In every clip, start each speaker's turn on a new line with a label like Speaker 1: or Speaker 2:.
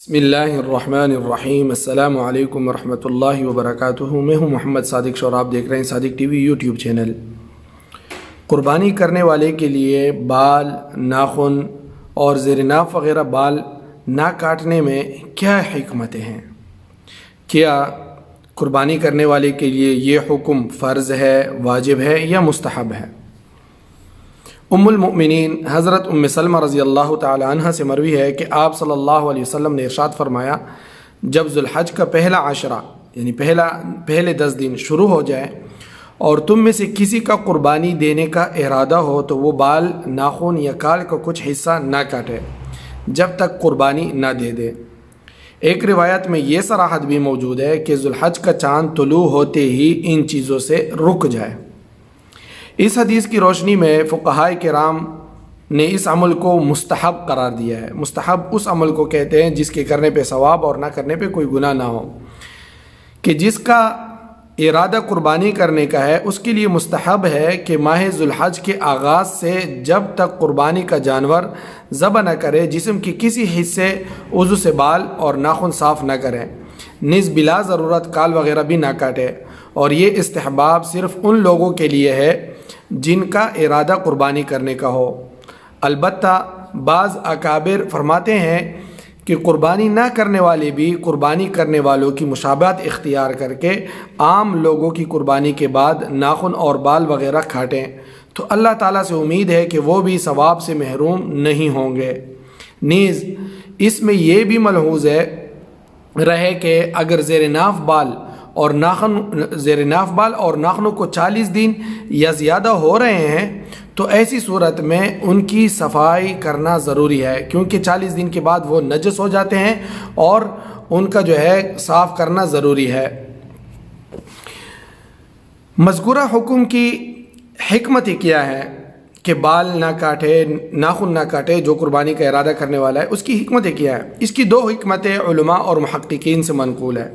Speaker 1: بسم اللہ الرحمن الرحیم۔ السلام علیکم ورحمۃ اللہ وبرکاتہ۔ میں ہوں محمد صادق اور آپ دیکھ رہے ہیں صادق ٹی وی یوٹیوب چینل۔ قربانی کرنے والے کے لیے بال، ناخن اور زیر ناف وغیرہ بال نہ کاٹنے میں کیا حکمتیں ہیں؟ کیا قربانی کرنے والے کے لیے یہ حکم فرض ہے، واجب ہے یا مستحب ہے؟ ام المؤمنین حضرت ام سلمہ رضی اللہ تعالی عنہ سے مروی ہے کہ آپ صلی اللہ علیہ وسلم نے ارشاد فرمایا، جب ذوالحج کا پہلا عشرہ یعنی پہلے 10 دن شروع ہو جائے اور تم میں سے کسی کا قربانی دینے کا ارادہ ہو تو وہ بال، ناخن یا کال کا کچھ حصہ نہ کاٹے جب تک قربانی نہ دے دے۔ ایک روایت میں یہ صراحت بھی موجود ہے کہ ذوالحج کا چاند طلوع ہوتے ہی ان چیزوں سے رک جائے۔ اس حدیث کی روشنی میں فقہائے کرام نے اس عمل کو مستحب قرار دیا ہے۔ مستحب اس عمل کو کہتے ہیں جس کے کرنے پہ ثواب اور نہ کرنے پہ کوئی گناہ نہ ہو، کہ جس کا ارادہ قربانی کرنے کا ہے اس کے لیے مستحب ہے کہ ماہ ذوالحج کے آغاز سے جب تک قربانی کا جانور ذبح نہ کرے جسم کے کسی حصے عضو سے بال اور ناخن صاف نہ کرے، نیز بلا ضرورت کال وغیرہ بھی نہ کاٹے، اور یہ استحباب صرف ان لوگوں کے لیے ہے جن کا ارادہ قربانی کرنے کا ہو۔ البتہ بعض اکابر فرماتے ہیں کہ قربانی نہ کرنے والے بھی قربانی کرنے والوں کی مشابہت اختیار کر کے عام لوگوں کی قربانی کے بعد ناخن اور بال وغیرہ کاٹیں تو اللہ تعالیٰ سے امید ہے کہ وہ بھی ثواب سے محروم نہیں ہوں گے۔ نیز اس میں یہ بھی ملحوظ رہے کہ اگر زیر ناف بال اور ناخنوں کو 40 دن یا زیادہ ہو رہے ہیں تو ایسی صورت میں ان کی صفائی کرنا ضروری ہے، کیونکہ 40 دن کے بعد وہ نجس ہو جاتے ہیں اور ان کا صاف کرنا ضروری ہے۔ مذکورہ حکم کی حکمت کیا ہے کہ بال نہ کاٹے، ناخن نہ کاٹے جو قربانی کا ارادہ کرنے والا ہے؟ اس کی حکمت کیا ہے؟ اس کی 2 حکمتیں علماء اور محققین سے منقول ہے۔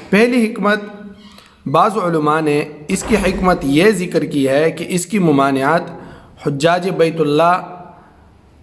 Speaker 1: پہلی حکمت، بعض علماء نے اس کی حکمت یہ ذکر کی ہے کہ اس کی ممانعت حجاج بیت اللہ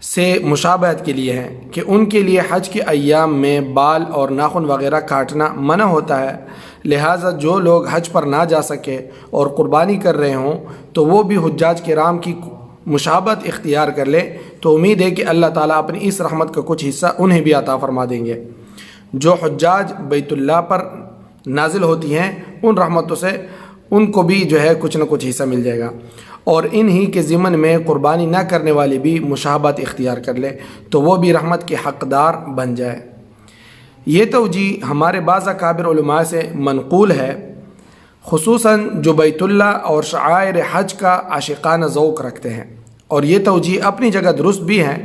Speaker 1: سے مشابہت کے لیے ہے، کہ ان کے لیے حج کے ایام میں بال اور ناخن وغیرہ کاٹنا منع ہوتا ہے، لہٰذا جو لوگ حج پر نہ جا سکے اور قربانی کر رہے ہوں تو وہ بھی حجاج کرام کی مشابہت اختیار کر لیں، تو امید ہے کہ اللہ تعالیٰ اپنی اس رحمت کا کچھ حصہ انہیں بھی عطا فرما دیں گے۔ جو حجاج بیت اللہ پر نازل ہوتی ہیں ان رحمتوں سے ان کو بھی کچھ نہ کچھ حصہ مل جائے گا، اور انہی کے ضمن میں قربانی نہ کرنے والے بھی مشابہت اختیار کر لے تو وہ بھی رحمت کے حقدار بن جائے۔ یہ توجیہ ہمارے بعض اکابر علماء سے منقول ہے، خصوصاً جو بیت اللہ اور شعائر حج کا عاشقانہ ذوق رکھتے ہیں، اور یہ توجیہ اپنی جگہ درست بھی ہیں،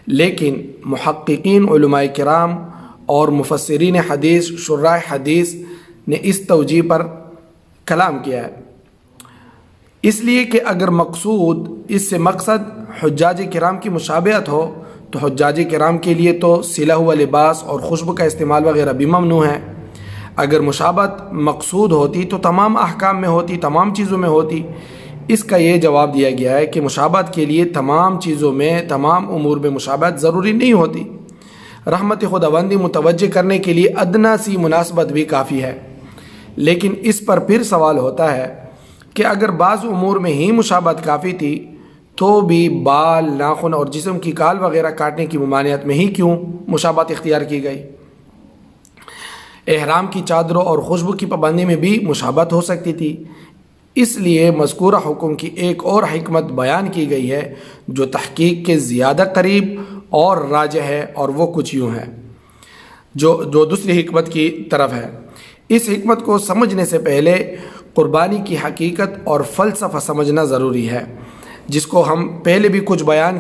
Speaker 1: لیکن محققین علماء کرام اور مفسرین حدیث، شراح حدیث نے اس توجیہ پر کلام کیا ہے، اس لیے کہ اگر اس سے مقصد حجاج کرام کی مشابہت ہو تو حجاج کرام کے لیے تو سلا ہوا لباس اور خوشبو کا استعمال وغیرہ بھی ممنوع ہے۔ اگر مشابہت مقصود ہوتی تو تمام احکام میں ہوتی، تمام چیزوں میں ہوتی۔ اس کا یہ جواب دیا گیا ہے کہ مشابہت کے لیے تمام چیزوں میں، تمام امور میں مشابہت ضروری نہیں ہوتی، رحمت خداوندی متوجہ کرنے کے لیے ادنا سی مناسبت بھی کافی ہے۔ لیکن اس پر پھر سوال ہوتا ہے کہ اگر بعض امور میں ہی مشابہت کافی تھی تو بھی بال، ناخن اور جسم کی کال وغیرہ کاٹنے کی ممانعت میں ہی کیوں مشابہت اختیار کی گئی؟ احرام کی چادروں اور خوشبو کی پابندی میں بھی مشابہت ہو سکتی تھی۔ اس لیے مذکورہ حکم کی ایک اور حکمت بیان کی گئی ہے جو تحقیق کے زیادہ قریب اور راجح ہے، اور وہ کچھ یوں ہے جو دوسری حکمت کی طرف ہے۔ اس حکمت کو سمجھنے سے پہلے قربانی کی حقیقت اور فلسفہ سمجھنا ضروری ہے، جس کو ہم پہلے بھی کچھ بیان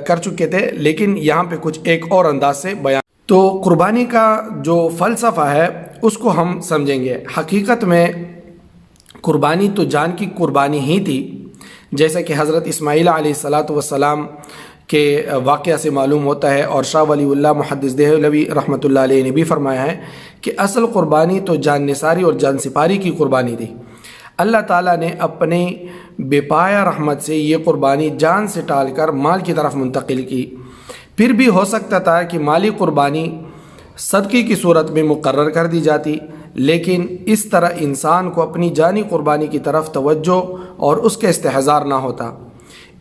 Speaker 1: کر چکے تھے، لیکن یہاں پہ کچھ ایک اور انداز سے بیان۔ تو قربانی کا جو فلسفہ ہے اس کو ہم سمجھیں گے۔ حقیقت میں قربانی تو جان کی قربانی ہی تھی، جیسا کہ حضرت اسماعیل علیہ السلام کے واقعہ سے معلوم ہوتا ہے، اور شاہ ولی اللہ محدث دہلوی رحمۃ اللہ علیہ نے بھی فرمایا ہے کہ اصل قربانی تو جان نثاری اور جان سپاری کی قربانی تھی۔ اللہ تعالیٰ نے اپنی بے پایہ رحمت سے یہ قربانی جان سے ٹال کر مال کی طرف منتقل کی۔ پھر بھی ہو سکتا تھا کہ مالی قربانی صدقے کی صورت میں مقرر کر دی جاتی، لیکن اس طرح انسان کو اپنی جانی قربانی کی طرف توجہ اور اس کا استحضار نہ ہوتا۔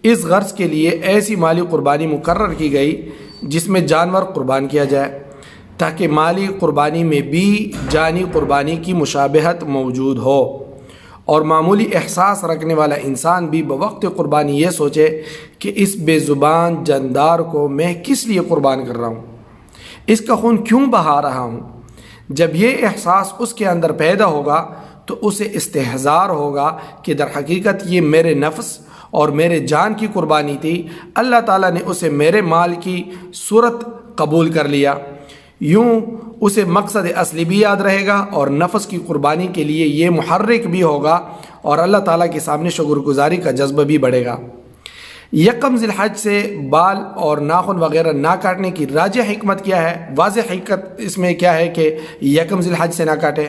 Speaker 1: اس غرض کے لیے ایسی مالی قربانی مقرر کی گئی جس میں جانور قربان کیا جائے، تاکہ مالی قربانی میں بھی جانی قربانی کی مشابہت موجود ہو، اور معمولی احساس رکھنے والا انسان بھی بوقت قربانی یہ سوچے کہ اس بے زبان جاندار کو میں کس لیے قربان کر رہا ہوں، اس کا خون کیوں بہا رہا ہوں۔ جب یہ احساس اس کے اندر پیدا ہوگا تو اسے استحضار ہوگا کہ در حقیقت یہ میرے نفس اور میرے جان کی قربانی تھی، اللہ تعالیٰ نے اسے میرے مال کی صورت قبول کر لیا۔ یوں اسے مقصد اصلی بھی یاد رہے گا اور نفس کی قربانی کے لیے یہ محرک بھی ہوگا، اور اللہ تعالیٰ کے سامنے شکر گزاری کا جذبہ بھی بڑھے گا۔ یکم ذی الحج سے بال اور ناخن وغیرہ نہ کاٹنے کی راجح حکمت کیا ہے؟ واضح حکمت اس میں کیا ہے کہ یکم ذی الحج سے نہ کاٹے۔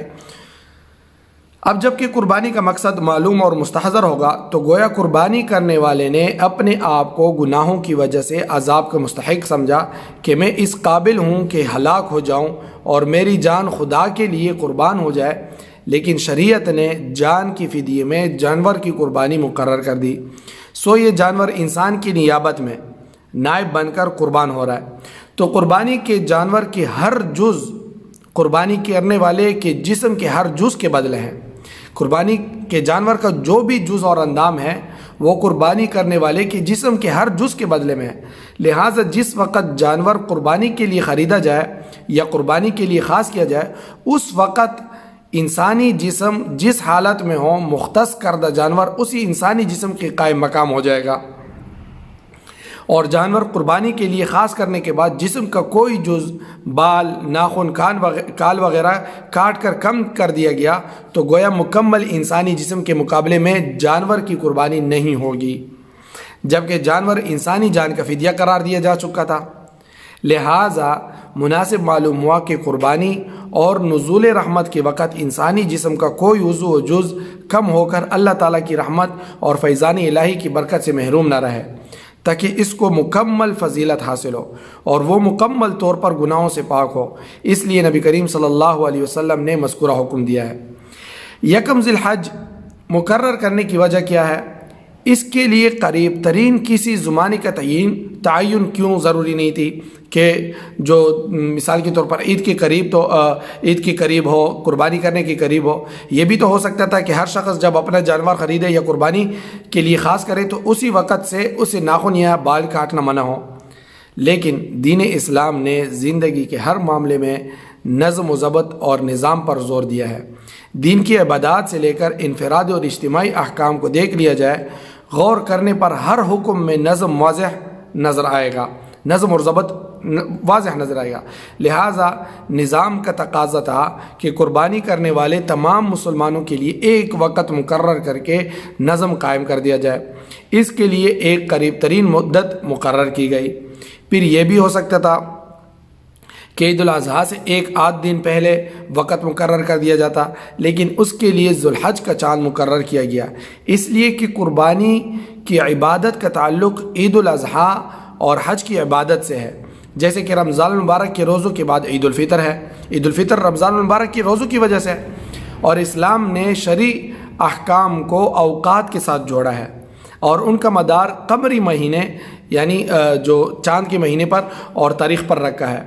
Speaker 1: اب جب کہ قربانی کا مقصد معلوم اور مستحضر ہوگا تو گویا قربانی کرنے والے نے اپنے آپ کو گناہوں کی وجہ سے عذاب کا مستحق سمجھا کہ میں اس قابل ہوں کہ ہلاک ہو جاؤں اور میری جان خدا کے لیے قربان ہو جائے، لیکن شریعت نے جان کی فدیے میں جانور کی قربانی مقرر کر دی، سو یہ جانور انسان کی نیابت میں نائب بن کر قربان ہو رہا ہے۔ تو قربانی کے جانور کے ہر جز قربانی کرنے والے کے جسم کے ہر جز کے بدلے ہیں۔ قربانی کے جانور کا جو بھی جز اور اندام ہے وہ قربانی کرنے والے کے جسم کے ہر جز کے بدلے میں ہے۔ لہٰذا جس وقت جانور قربانی کے لیے خریدا جائے یا قربانی کے لیے خاص کیا جائے، اس وقت انسانی جسم جس حالت میں ہو، مختص کردہ جانور اسی انسانی جسم کے قائم مقام ہو جائے گا، اور جانور قربانی کے لیے خاص کرنے کے بعد جسم کا کوئی جز، بال، ناخن، کال وغیرہ کاٹ کر کم کر دیا گیا تو گویا مکمل انسانی جسم کے مقابلے میں جانور کی قربانی نہیں ہوگی، جبکہ جانور انسانی جان کا فدیہ قرار دیا جا چکا تھا۔ لہٰذا مناسب معلوم ہوا کہ قربانی اور نزول رحمت کے وقت انسانی جسم کا کوئی عضو و جز کم ہو کر اللہ تعالیٰ کی رحمت اور فیضان الہی کی برکت سے محروم نہ رہے، تاکہ اس کو مکمل فضیلت حاصل ہو اور وہ مکمل طور پر گناہوں سے پاک ہو۔ اس لیے نبی کریم صلی اللہ علیہ وسلم نے مذکورہ حکم دیا ہے۔ یکم ذی الحج مقرر کرنے کی وجہ کیا ہے؟ اس کے لیے قریب ترین کسی زمانے کا تعین کیوں ضروری نہیں تھی کہ جو مثال کے طور پر عید کے قریب ہو، قربانی کرنے کے قریب ہو؟ یہ بھی تو ہو سکتا تھا کہ ہر شخص جب اپنا جانور خریدے یا قربانی کے لیے خاص کرے تو اسی وقت سے اسے ناخن یا بال کاٹنا منع ہو، لیکن دین اسلام نے زندگی کے ہر معاملے میں نظم و ضبط اور نظام پر زور دیا ہے۔ دین کی عبادات سے لے کر انفرادی اور اجتماعی احکام کو دیکھ لیا جائے، غور کرنے پر ہر حکم میں نظم واضح نظر آئے گا، نظم اور ضبط واضح نظر آئے گا۔ لہٰذا نظام کا تقاضا تھا کہ قربانی کرنے والے تمام مسلمانوں کے لیے ایک وقت مقرر کر کے نظم قائم کر دیا جائے۔ اس کے لیے ایک قریب ترین مدت مقرر کی گئی۔ پھر یہ بھی ہو سکتا تھا کہ عید الاضحیٰ سے ایک آدھ دن پہلے وقت مقرر کر دیا جاتا، لیکن اس کے لیے ذو الحج کا چاند مقرر کیا گیا، اس لیے کہ قربانی کی عبادت کا تعلق عید الاضحیٰ اور حج کی عبادت سے ہے، جیسے کہ رمضان المبارک کے روزوں کے بعد عید الفطر ہے۔ عید الفطر رمضان المبارک کے روزوں کی وجہ سے ہے، اور اسلام نے شرعی احکام کو اوقات کے ساتھ جوڑا ہے اور ان کا مدار قمری مہینے یعنی جو چاند کے مہینے پر اور تاریخ پر رکھا ہے۔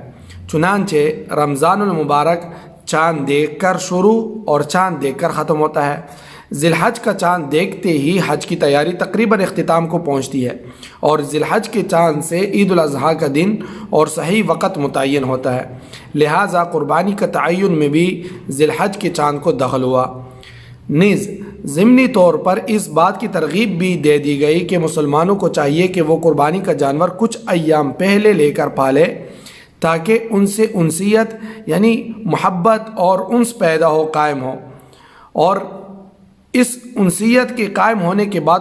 Speaker 1: چنانچہ رمضان المبارک چاند دیکھ کر شروع اور چاند دیکھ کر ختم ہوتا ہے۔ ذی الحج کا چاند دیکھتے ہی حج کی تیاری تقریباً اختتام کو پہنچتی ہے، اور ذی الحج کے چاند سے عید الاضحیٰ کا دن اور صحیح وقت متعین ہوتا ہے۔ لہٰذا قربانی کا تعین میں بھی ذی الحج کے چاند کو دخل ہوا۔ نیز ضمنی طور پر اس بات کی ترغیب بھی دے دی گئی کہ مسلمانوں کو چاہیے کہ وہ قربانی کا جانور کچھ ایام پہلے لے کر پالے، تاکہ ان سے انسیت یعنی محبت اور انس پیدا ہو، قائم ہو، اور اس انسیت کے قائم ہونے کے بعد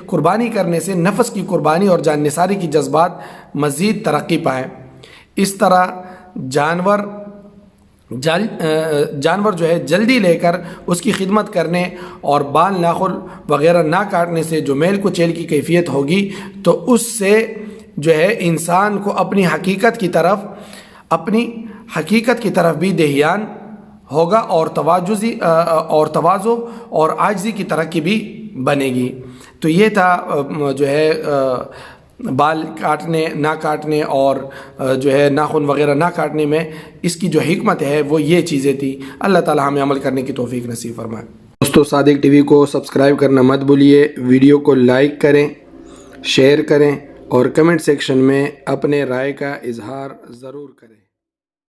Speaker 1: قربانی کرنے سے نفس کی قربانی اور جان نثاری کی جذبات مزید ترقی پائیں۔ اس طرح جانور جو ہے جلدی لے کر اس کی خدمت کرنے اور بال ناخن وغیرہ نہ کاٹنے سے جو میل کچیل کی کیفیت ہوگی، تو اس سے جو ہے انسان کو اپنی حقیقت کی طرف، اپنی حقیقت کی طرف بھی دہیان ہوگا اور تواضع اور عاجزی کی ترقی بھی بنے گی۔ تو یہ تھا جو ہے بال کاٹنے نہ کاٹنے اور جو ہے ناخن وغیرہ نہ کاٹنے میں اس کی جو حکمت ہے وہ یہ چیزیں تھی۔ اللہ تعالی ہمیں عمل کرنے کی توفیق نصیب فرمائے۔ دوستو صادق ٹی وی کو سبسکرائب کرنا مت بھولیے، ویڈیو کو لائک کریں، شیئر کریں اور کمنٹ سیکشن میں اپنے رائے کا اظہار ضرور کریں۔